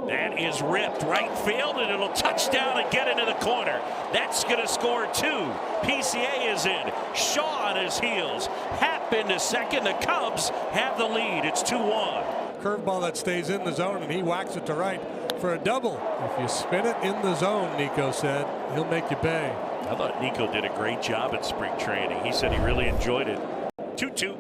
That is ripped right field, and it'll touchdown and get into the corner. That's going to score 2. PCA is in. Shaw on his heels. Happ into second. The Cubs have the lead. It's 2-1. Curveball that stays in the zone, and he whacks it to right for a double. If you spin it in the zone, Nico said, he'll make you pay. I thought Nico did a great job at spring training. He said he really enjoyed it. 2-2.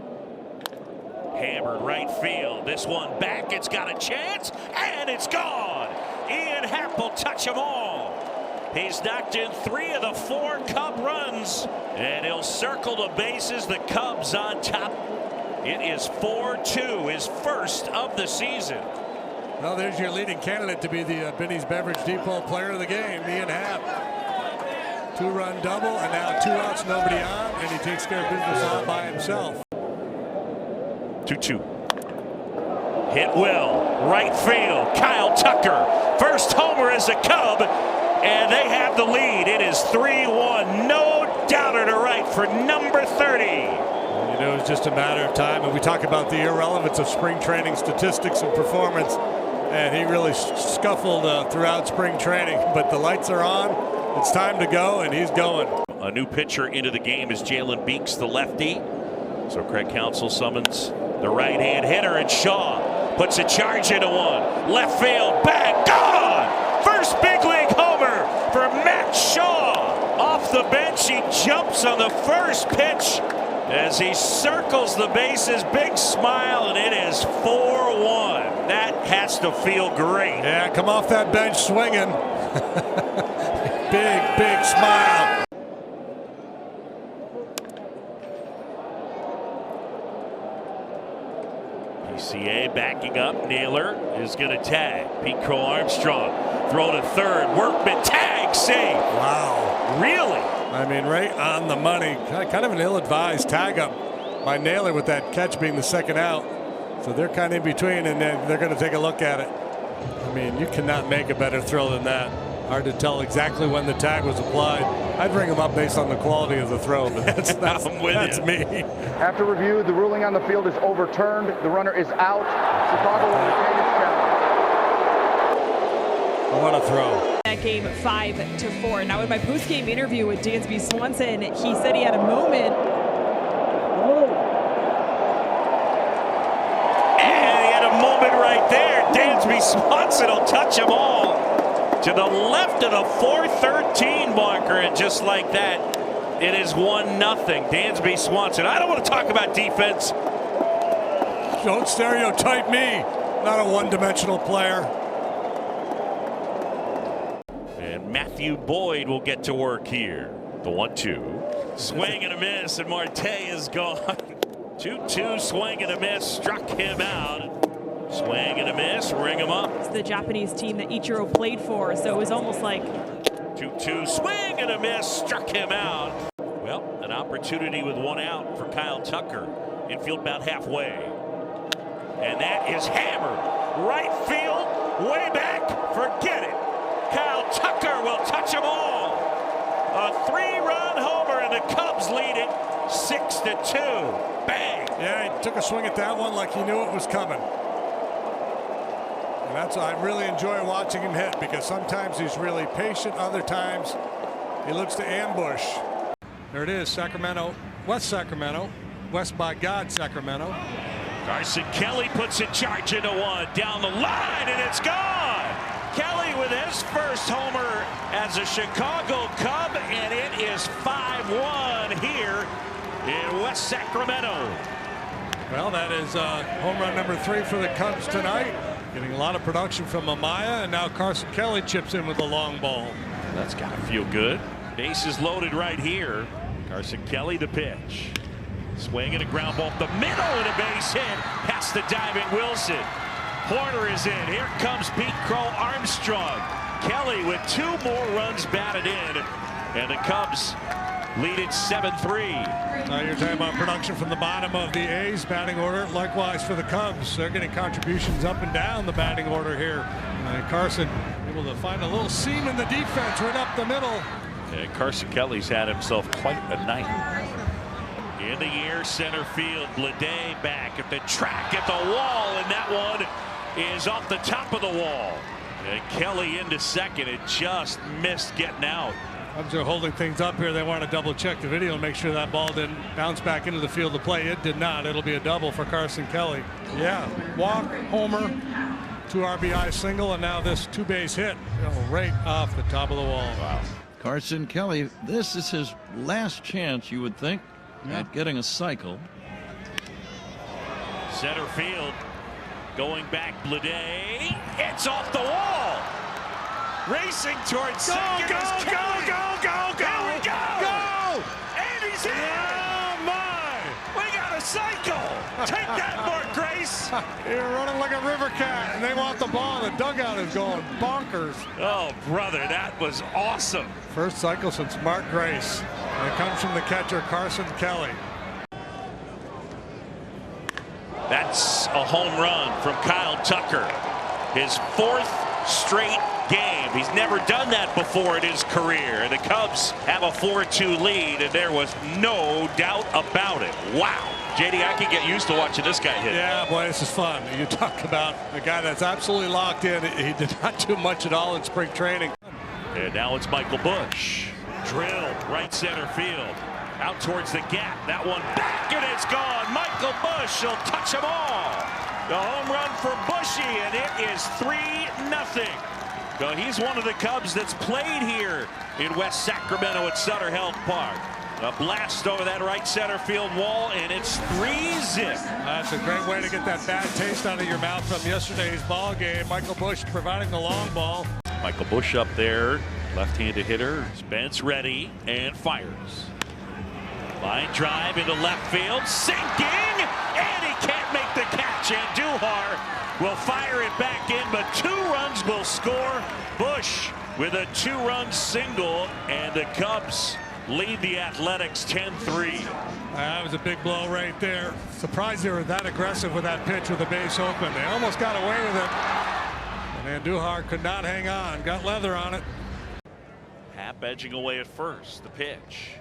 Hammered right field. This one back. It's got a chance, and it's gone. Ian Happ will touch them all. He's knocked in 3 of the 4 Cub runs, and he'll circle the bases. The Cubs on top. It is 4-2, his first of the season. Well, there's your leading candidate to be the Binny's Beverage Depot player of the game, Ian Happ. 2-run double, and now 2 outs, nobody on, and he takes care of business all by himself. 2-2. Hit well, right field. Kyle Tucker, first homer as a Cub, and they have the lead. It is 3-1. No doubter to right for number 30. You know, it's just a matter of time, and we talk about the irrelevance of spring training statistics and performance, and he really scuffled throughout spring training, but the lights are on. It's time to go, and he's going. A new pitcher into the game is Jalen Beeks, the lefty. So Craig Counsell summons the right-hand hitter, and Shaw puts a charge into one. Left field, back, gone! First big league homer for Matt Shaw. Off the bench, he jumps on the first pitch as he circles the bases. Big smile, and it is 4-1. That has to feel great. Yeah, come off that bench swinging. Big smile. PCA backing up. Naylor is going to tag. Pete Crow Armstrong throw to third. Workman tag, save. Wow. Really? I mean, right on the money. Kind of an ill-advised tag up by Naylor with that catch being the second out. So they're kind of in between, and then they're going to take a look at it. I mean, you cannot make a better throw than that. Hard to tell exactly when the tag was applied. I'd bring him up based on the quality of the throw, but that's me. After review, the ruling on the field is overturned. The runner is out. Chicago will retain its challenge. What a throw. That game 5-4. Now in my post-game interview with Dansby Swanson, he said he had a moment. And he had a moment right there. Dansby Swanson will touch them all. To the left of the 413 marker, and just like that, it is 1-0. Dansby Swanson. I don't want to talk about defense. Don't stereotype me. Not a one-dimensional player. And Matthew Boyd will get to work here. The 1-2. Swing and a miss, and Marte is gone. 2-2 swing and a miss, struck him out. Swing and a miss, ring him up. It's the Japanese team that Ichiro played for, so it was almost like 2-2 swing and a miss, struck him out. Well, an opportunity with 1 out for Kyle Tucker. Infield about halfway. And that is hammered. Right field, way back, forget it. Kyle Tucker will touch them all. A 3-run homer, and the Cubs lead it 6-2. Bang! Yeah, he took a swing at that one like he knew it was coming. And that's I really enjoy watching him hit, because sometimes he's really patient, other times he looks to ambush. There it is, Sacramento, West by God, Sacramento. Carson Kelly puts a charge into one down the line, and it's gone. Kelly with his first homer as a Chicago Cub, and it is 5-1 here in West Sacramento. Well, that is home run number 3 for the Cubs tonight. Getting a lot of production from Amaya, and now Carson Kelly chips in with a long ball. That's got to feel good. Bases loaded right here. Carson Kelly the pitch. Swing and a ground ball up the middle, and a base hit past the diving Wilson. Porter is in. Here comes Pete Crow Armstrong. Kelly with 2 more runs batted in, and the Cubs lead it 7-3. Now you're talking about production from the bottom of the A's batting order. Likewise for the Cubs. They're getting contributions up and down the batting order here. Carson able to find a little seam in the defense right up the middle. And Carson Kelly's had himself quite a night. In the air, center field. Bleday back at the track, at the wall, and that one is off the top of the wall. And Kelly into second. It just missed getting out. Cubs are holding things up here. They want to double check the video and make sure that ball didn't bounce back into the field of play. It did not. It'll be a double for Carson Kelly. Yeah, walk, homer, 2 RBI single, and now this 2-base hit right off the top of the wall. Wow. Carson Kelly, this is his last chance, you would think, at getting a cycle. Center field going back. Bleday. It's off the wall. Racing towards second. Go! Here we go! And he's in! Oh, my! We got a cycle! Take that, Mark Grace! You're running like a river cat, and they want the ball. The dugout is going bonkers. Oh, brother, that was awesome. First cycle since Mark Grace. And it comes from the catcher, Carson Kelly. That's a home run from Kyle Tucker. His 4th straight game. He's never done that before in his career. The Cubs have a 4-2 lead, and there was no doubt about it. Wow. JD, I can get used to watching this guy hit. Yeah, boy, this is fun. You talk about a guy that's absolutely locked in. He did not do much at all in spring training. And now it's Michael Busch. Drilled right center field. Out towards the gap. That one back, and it's gone. Michael Busch will touch them all. The home run for Bushy, and it is 3-0. So he's one of the Cubs that's played here in West Sacramento at Sutter Health Park. A blast over that right center field wall, and it's 3-0. That's a great way to get that bad taste out of your mouth from yesterday's ball game. Michael Busch providing the long ball. Michael Busch up there, left-handed hitter. Spence ready and fires. Line drive into left field, sinking, and he can't make the catch. And Duhar will fire it back in, but 2 runs will score. Busch with a 2-run single, and the Cubs lead the Athletics 10-3. That was a big blow right there. Surprised they were that aggressive with that pitch with the base open. They almost got away with it. And Duhar could not hang on. Got leather on it. Happ edging away at first. The pitch.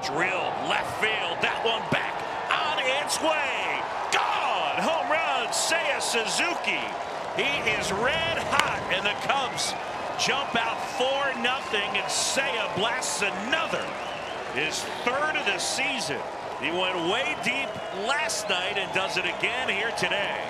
Drill left field. That one back on its way. Gone. Home run. Seiya Suzuki. He is red hot, and the Cubs jump out 4-0, and Seiya blasts another. His 3rd of the season. He went way deep last night and does it again here today.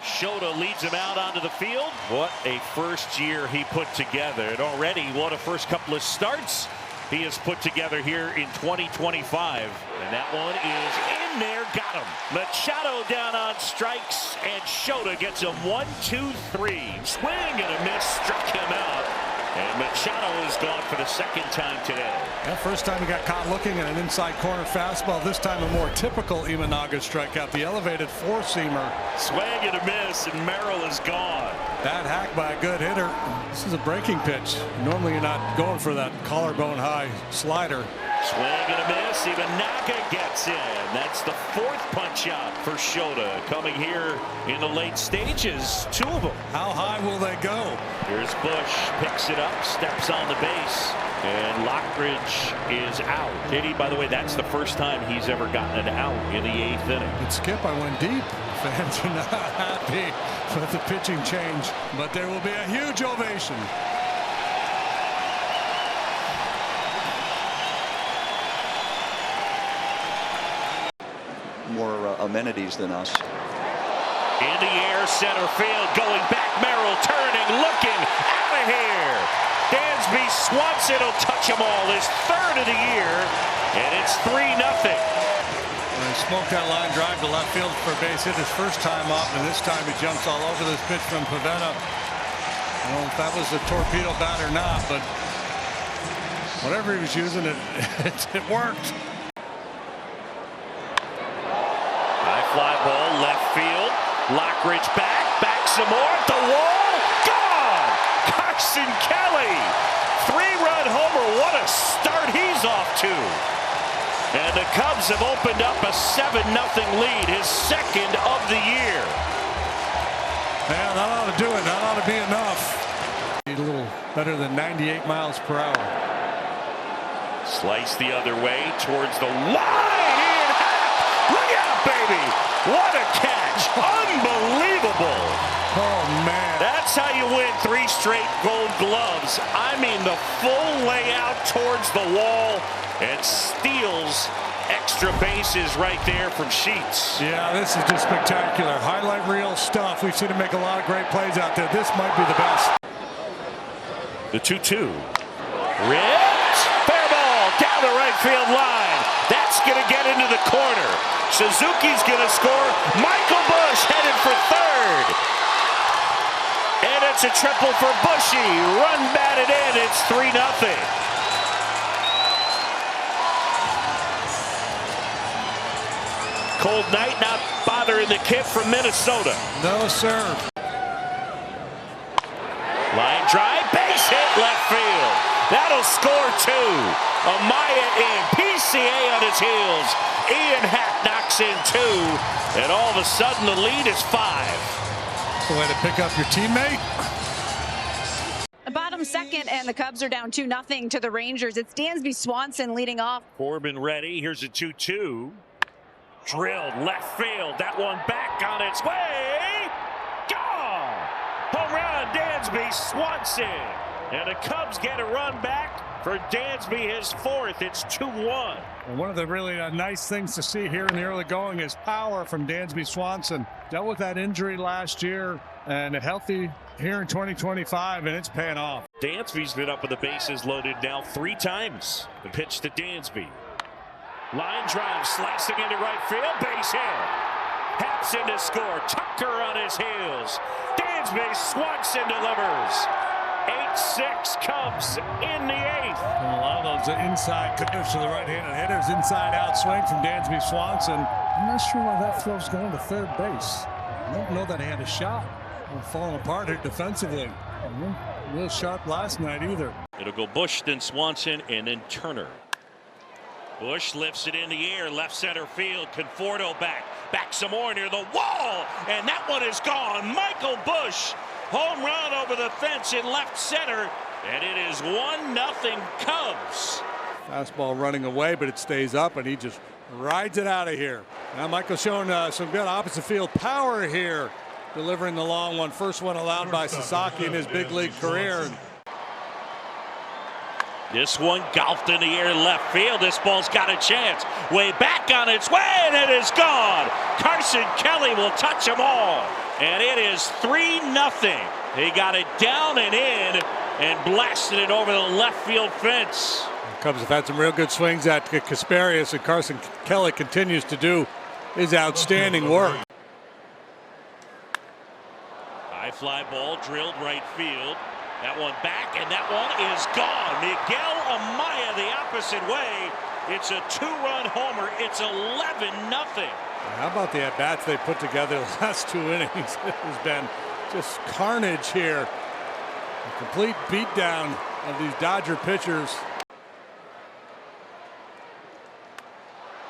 Shota leads him out onto the field. What a first year he put together. And already what a first couple of starts he has put together here in 2025. And that one is in there. Got him. Machado down on strikes, and Shota gets him 1-2-3. Swing and a miss. Struck him out. And Machado is gone for the 2nd time today. That first time he got caught looking at an inside corner fastball. This time a more typical Imanaga strikeout. The elevated 4-seamer. Swing and a miss, and Merrill is gone. Bad hack by a good hitter. This is a breaking pitch. Normally you're not going for that collarbone high slider. Swing and a miss. Imanaga gets in. That's the 4th punch out for Shota coming here in the late stages. 2 of them. How high will they go? Here's Busch, picks it up, steps on the base, and Lockridge is out. JD, by the way, that's the first time he's ever gotten an out in the 8th inning. Good skip. I went deep. Fans are not happy with the pitching change, but there will be a huge ovation. More amenities than us. In the air, center field, going back, Merrill turning, looking, out of here. Dansby Swanson will touch them all, his 3rd of the year, and it's 3-0. He smoked that line drive to left field for a base hit his first time up, and this time he jumps all over this pitch from Pivetta. I don't know if that was a torpedo bat or not, but whatever he was using, it worked. High fly ball, left field. Lockridge back some more at the wall. Gone! Carson Kelly! 3-run homer. What a start he's off to. And the Cubs have opened up a 7-0 lead, his 2nd of the year. Yeah, that ought to do it. That ought to be enough. Need a little better than 98 miles per hour. Slice the other way towards the line. Ian Happ. Look out, baby. What a catch. Unbelievable. Oh, man. That's how you win 3 straight Gold Gloves. I mean, the full layout towards the wall and steals extra bases right there from Sheets. Yeah, this is just spectacular. Highlight reel stuff. We've seen him make a lot of great plays out there. This might be the best. The 2-2. Ripped. Fair ball down the right field line. That's going to get into the corner. Suzuki's going to score. Michael Busch headed for third. And it's a triple for Bushy. Run batted in. It's 3-0. Cold night not bothering the kid from Minnesota. No, sir. Line drive, base hit left field. That'll score 2. Amaya in, PCA on his heels. Ian Happ knocks in 2. And all of a sudden the lead is 5. That's the way to pick up your teammate. Bottom second, and the Cubs are down 2-0 to the Rangers. It's Dansby Swanson leading off. Corbin ready. Here's a 2-2. Drilled left field. That one back on its way. Gone. Home run, Dansby Swanson. And the Cubs get a run back for Dansby, his 4th. It's 2-1. And one of the really nice things to see here in the early going is power from Dansby Swanson. Dealt with that injury last year and healthy here in 2025, and it's paying off. Dansby's been up with the bases loaded now 3 times. The pitch to Dansby. Line drive, slicing into right field, base hit. Haps in to score. Tucker on his heels. Dansby Swanson delivers. 8-6 Cubs in the 8th. And a lot of those inside cutters to the right-handed hitters, inside-out swing from Dansby Swanson. I'm not sure why that throw's going to third base. I don't know that he had a shot. I'm falling apart here defensively. Real sharp last night either. It'll go Busch, then Swanson, and then Turner. Busch lifts it in the air, left center field. Conforto back some more near the wall, and that one is gone. Michael Busch, home run over the fence in left center, and it is 1-0 Cubs. Fastball running away, but it stays up, and he just rides it out of here. Now Michael's showing some good opposite field power here, delivering the long one. First one allowed by Sasaki in his big league career. This one golfed in the air left field. This ball's got a chance. Way back on its way, and it is gone. Carson Kelly will touch them all. And it is 3-0. He got it down and in and blasted it over the left field fence. The Cubs have had some real good swings at Kasparius, and Carson Kelly continues to do his outstanding work. High fly ball drilled right field. That one back, and that one is gone. Miguel Amaya the opposite way. It's a 2-run homer. It's 11-0. How about the at-bats they put together the last 2 innings? It has been just carnage here. A complete beatdown of these Dodger pitchers.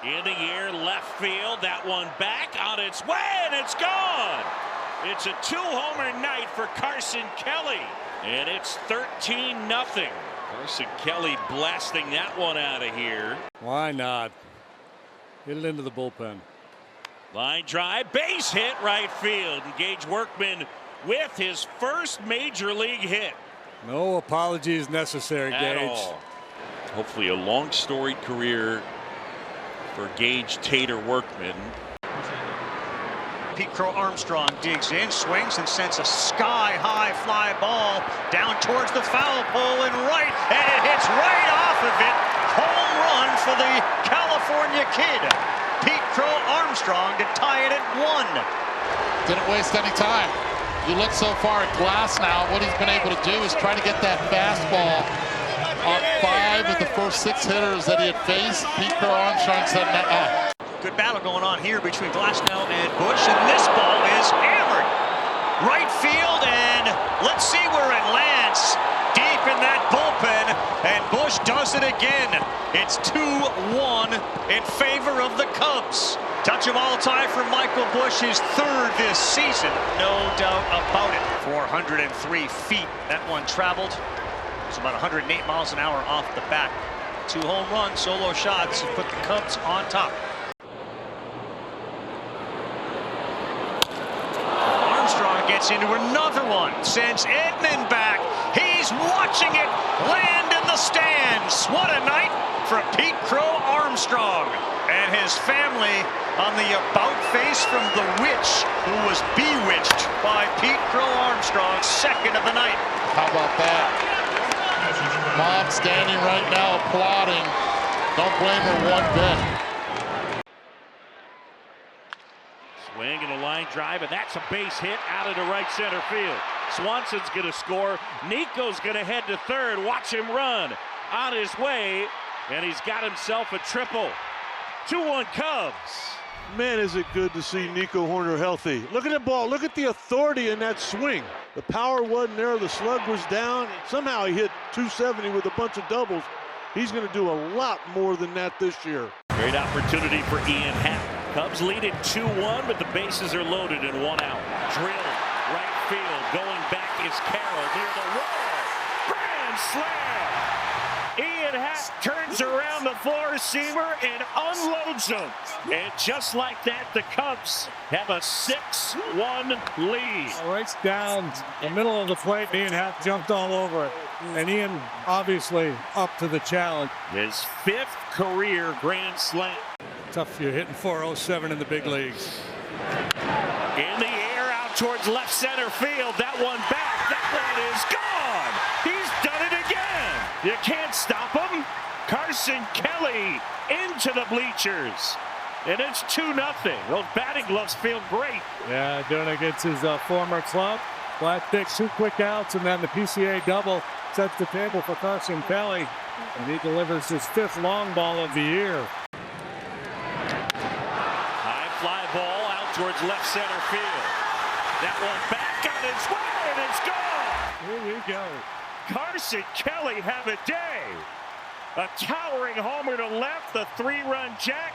In the air, left field. That one back on its way, and it's gone. It's a 2-homer night for Carson Kelly. And it's 13-0. Carson Kelly blasting that one out of here. Why not? Get it into the bullpen. Line drive, base hit right field. And Gage Workman with his first major league hit. No apologies necessary, At Gage. all. Hopefully a long storied career for Gage Tater Workman. Pete Crow Armstrong digs in, swings, and sends a sky-high fly ball down towards the foul pole and right, and it hits right off of it. Home run for the California kid, Pete Crow Armstrong, to tie it at 1. Didn't waste any time. You look so far at Glass now, what he's been able to do is try to get that fastball on 5 of the first 6 hitters that he had faced. Pete Crow Armstrong said, Good battle going on here between Glasnow and Busch, and this ball is hammered right field, and let's see where it lands. Deep in that bullpen, and Busch does it again. It's 2-1 in favor of the Cubs. Touch of all time for Michael Busch, his 3rd this season, no doubt about it. 403 feet that one traveled. It's about 108 miles an hour off the bat. 2 home runs, solo shots, and put the Cubs on top. gets into another one. Sends Edman back. He's watching it land in the stands. What a night for Pete Crow Armstrong and his family on the about face from the witch who was bewitched by Pete Crow Armstrong, second of the night. How about that? Mom standing right now applauding. Don't blame her one bit. Swing and a line drive, and that's a base hit out into right center field. Swanson's going to score. Nico's going to head to third. Watch him run on his way, and he's got himself a triple. 2-1 Cubs. Man, is it good to see Nico Hoerner healthy. Look at the ball. Look at the authority in that swing. The power wasn't there. The slug was down. Somehow he hit 270 with a bunch of doubles. He's going to do a lot more than that this year. Great opportunity for Ian Happ. Cubs lead it 2-1, but the bases are loaded and 1 out. Drilled, right field. Going back is Carroll near the wall. Grand slam. Ian Happ turns around the four-seamer and unloads him. And just like that, the Cubs have a 6-1 lead. Right down the middle of the plate, Ian Happ jumped all over it. And Ian obviously up to the challenge. His 5th career grand slam. Tough, you're hitting 407 in the big leagues. In the air out towards left center field. That one back. That one is gone. He's done it again. You can't stop him. Carson Kelly into the bleachers. And it's 2-0. Those batting gloves feel great. Yeah, doing it against his former club. Flat pick, 2 quick outs, and then the PCA double sets the table for Carson Kelly. And he delivers his 5th long ball of the year. High fly ball out towards left center field. That one back on his way, and it's gone. Here we go. Carson Kelly have a day. A towering homer to left, the 3-run jack.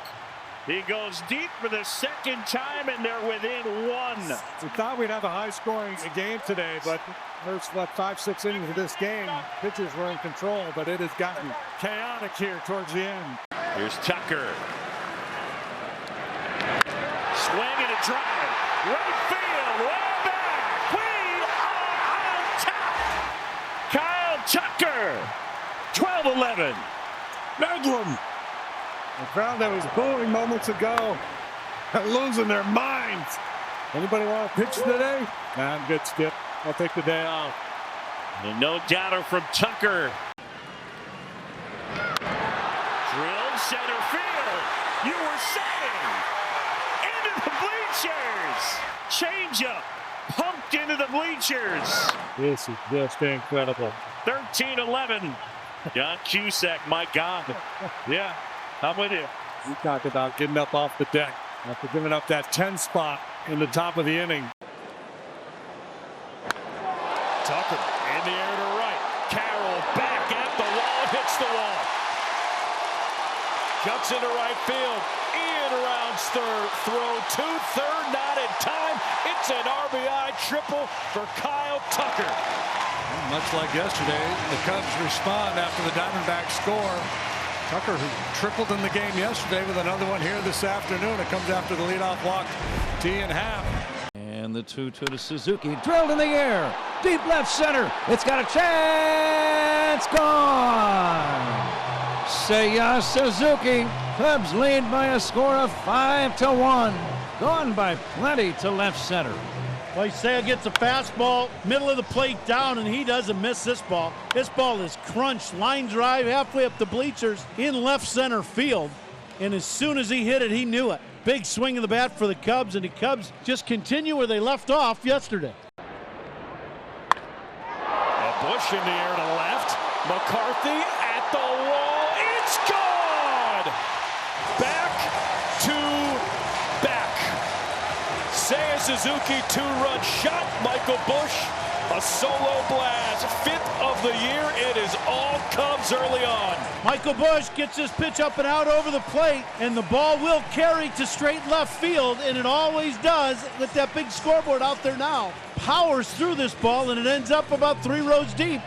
He goes deep for the 2nd time, and they're within 1. We thought we'd have a high-scoring game today, but first 5-6 innings of this game, pitchers were in control, but it has gotten chaotic here towards the end. Here's Tucker. Swing and a drive. Right field, way back. We are on top. Kyle Tucker, 12-11. Bedlam. The crowd that was booing moments ago are losing their minds. Anybody want to pitch today? Nah, I'm good, Skip. I'll take the day off. And no doubter from Tucker. Drilled center field. You were saying. Into the bleachers. Changeup. Pumped into the bleachers. This is just incredible. 13-11. John Cusack, my God. Yeah. I'm with you. You talk about getting up off the deck after giving up that 10 spot in the top of the inning. Tucker in the air to right. Carroll back at the wall, hits the wall. Cuts into right field. Ian rounds third. Throw to third, not in time. It's an RBI triple for Kyle Tucker. And much like yesterday, the Cubs respond after the Diamondbacks score. Tucker, who tripled in the game yesterday, with another one here this afternoon. It comes after the leadoff walk to Ian Happ. And the 2-2 to Suzuki. Drilled in the air. Deep left center. It's got a chance. Gone. Seiya Suzuki. Cubs lead by a score of 5-1. Gone by plenty to left center. Well, Seiya gets a fastball, middle of the plate down, and he doesn't miss this ball. This ball is crunched, line drive halfway up the bleachers in left center field. And as soon as he hit it, he knew it. Big swing of the bat for the Cubs, and the Cubs just continue where they left off yesterday. A Bush in the air to left. McCarthy at the wall. It's gone! Back to back. Seiya Suzuki, 2-run shot. Michael Bush, a solo blast. 5th of the year. It is all Cubs early on. Michael Bush gets his pitch up and out over the plate, and the ball will carry to straight left field, and it always does with that big scoreboard out there now. Powers through this ball, and it ends up about 3 rows deep.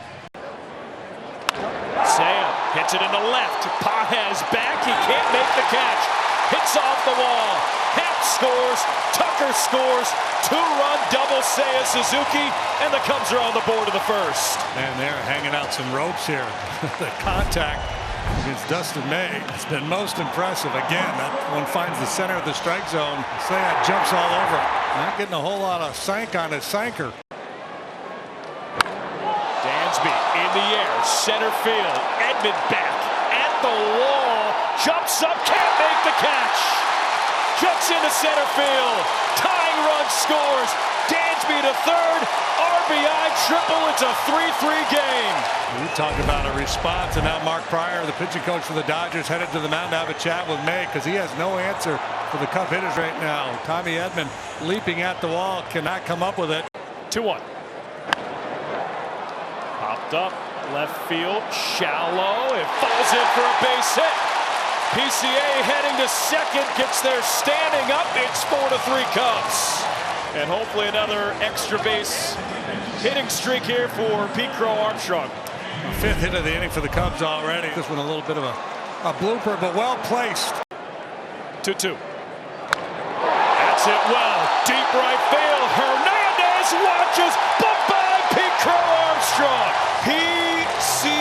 Seiya hits it in the left. Pages back. He can't make the catch. Hits off the wall. Happ scores. Tucker scores. two-run double Seiya Suzuki, and the Cubs are on the board in the first. And they're hanging out some ropes here. The contact against Dustin May has been most impressive. Again, that one finds the center of the strike zone. Seiya jumps all over it. Not getting a whole lot of sank on his sinker. Dansby in the air, center field. Edman back at the wall. Jumps up, can't make the catch. Jumps into center field. Tying run scores. Dansby to third. RBI triple. It's a 3-3 game. We talk about a response, and now Mark Pryor, the pitching coach for the Dodgers, headed to the mound to have a chat with May because he has no answer for the Cub hitters right now. Tommy Edman leaping at the wall, cannot come up with it. 2-1. Popped up, left field, shallow. It falls in for a base hit. PCA heading to second, gets there standing up. It's 4-3 Cubs. And hopefully another extra base hitting streak here for Pete Crow Armstrong. Fifth hit of the inning for the Cubs already. This one a little bit of a blooper, but well placed. 2-2. That's it well. Deep right field. Hernandez watches. Bumped by Pete Crow Armstrong. PCA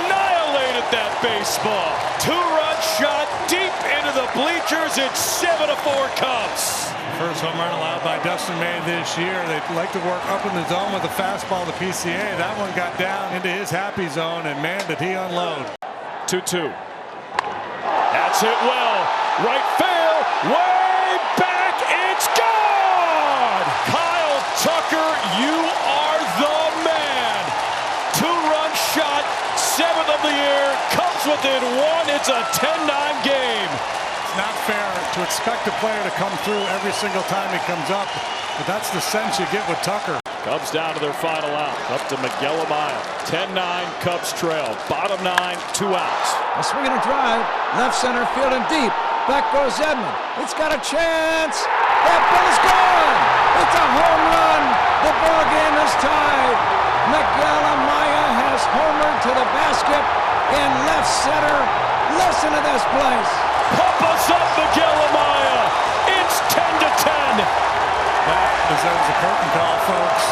annihilated that baseball. Two-run shot deep into the bleachers. It's 7-4 Cubs. First home run allowed by Dustin May this year. They like to work up in the zone with a fastball to PCA. That one got down into his happy zone, and man, did he unload. 2-2. That's hit well. Right field. Way back. It's gone. Kyle Tucker, you are the man. Two-run shot. Seventh of the year. Cubs within one. It's a 10-9 game. Not fair to expect a player to come through every single time he comes up, but that's the sense you get with Tucker. Cubs down to their final out. Up to Miguel Amaya. 10-9, Cubs trail. Bottom 9, 2 outs. A swing and a drive, left center field and deep. Back goes Edman. It's got a chance. That ball is gone. It's a home run. The ball game is tied. Miguel Amaya has homered to the basket in left center. Listen to this place. Pump us up, Miguel Amaya. It's 10-10. That deserves a curtain call, folks.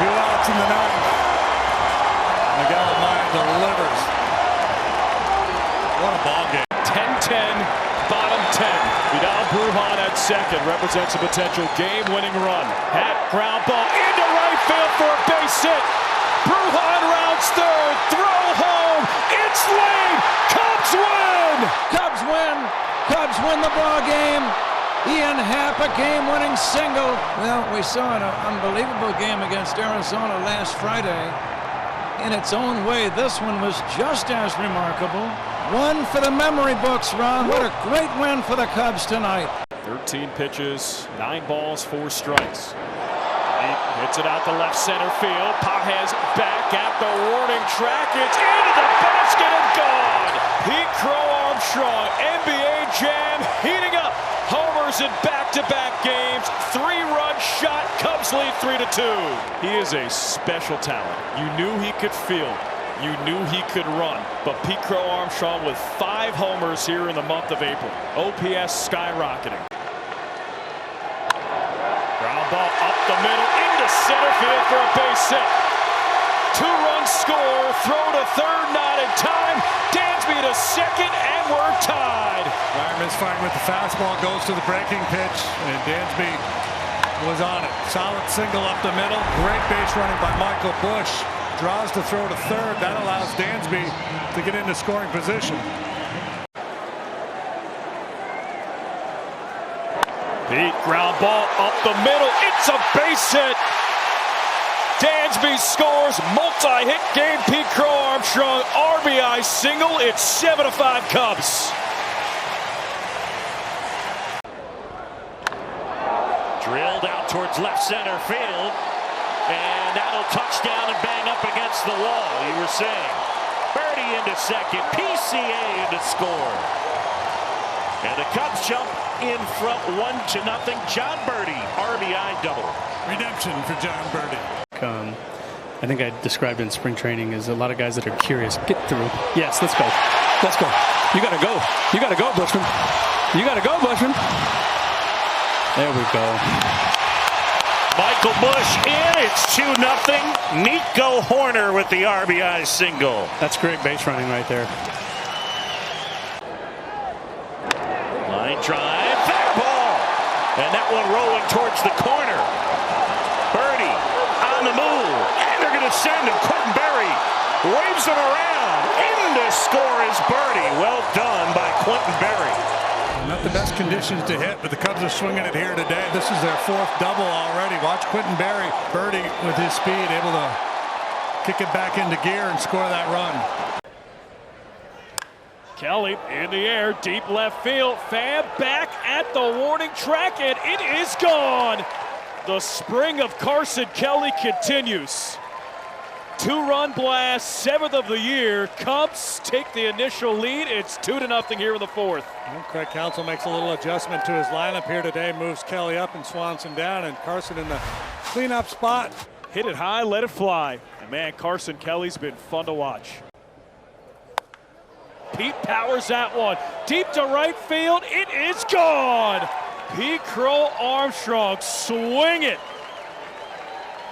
2 outs in the ninth. Miguel Amaya delivers. What a ball game. 10-10, bottom 10. Vidal Brujan at second represents a potential game-winning run. Hat ground ball into right field for a base hit. Brujan rounds third. Throw home. It's late. Cubs win. Cubs win. Cubs win the ball game. Ian Happ, a game-winning single. Well, we saw an unbelievable game against Arizona last Friday. In its own way, this one was just as remarkable. One for the memory books, Ron. What a great win for the Cubs tonight. 13 pitches, 9 balls, 4 strikes. He hits it out to left center field. Pages back at the warning track. It's into the basket and gone. Pete Crow Armstrong, NBA Jam heating up. Homers in back-to-back games. 3-run shot. Cubs lead 3-2. He is a special talent. You knew he could field. You knew he could run. But Pete Crow Armstrong with 5 homers here in the month of April. OPS skyrocketing. Ground ball up the middle into center field for a base hit. 2-run score. Throw to third, not in time. Dansby to second, and we're tied. Ryer's firing with the fastball, goes to the breaking pitch, and Dansby was on it. Solid single up the middle. Great base running by Michael Busch. Draws to throw to third. That allows Dansby to get into scoring position. Pete, ground ball up the middle. It's a base hit. Dansby scores. Multi-hit game. Pete Crow Armstrong RBI single. It's 7-5 Cubs. Drilled out towards left center field. And that'll touch down and bang up against the wall. You were saying. Birdie into second. PCA into score. And the Cubs jump in front 1-0. John Birdie, RBI double. Redemption for John Birdie. I think I described in spring training as a lot of guys that are curious. Get through. Yes, let's go. Let's go. You got to go. You got to go, Bushman. You got to go, Bushman. There we go. Michael Busch in. It's 2-0. Nico Horner with the RBI single. That's great base running right there. Line drive. Fair ball. And that one rolling towards the corner. Birdie on the move. And they're going to send him. Quentin Berry waves him around. In to score is Birdie. Well done by Quentin Berry. Not the best conditions to hit, but the Cubs are swinging it here today. This is their 4th double already. Watch Quentin Berry. Birdie with his speed able to kick it back into gear and score that run. Kelly in the air, deep left field. Fab back at the warning track, and it is gone. The spring of Carson Kelly continues. 2-run blast, 7th of the year. Cubs take the initial lead. It's 2-0 here in the 4th. Well, Craig Counsell makes a little adjustment to his lineup here today. Moves Kelly up and Swanson down, and Carson in the cleanup spot. Hit it high, let it fly. And man, Carson Kelly's been fun to watch. Pete powers that one. Deep to right field. It is gone. Pete Crow Armstrong swing it.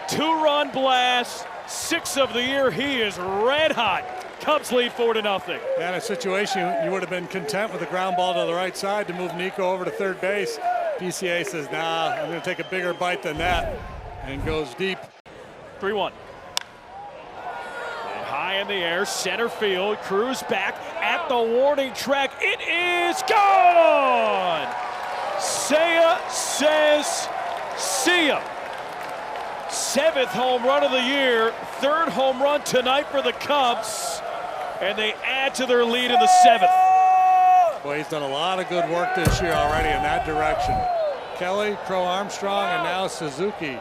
2-run blast. 6th of the year. He is red hot. Cubs lead 4-0. Yeah, in a situation you would have been content with a ground ball to the right side to move Nico over to third base. PCA says, nah, I'm going to take a bigger bite than that, and goes deep. 3-1. And high in the air, center field. Cruz back at the warning track. It is gone. Seiya says, see ya. 7th home run of the year, 3rd home run tonight for the Cubs, and they add to their lead in the 7th. Boy, he's done a lot of good work this year already in that direction. Kelly, Crow Armstrong, and now Suzuki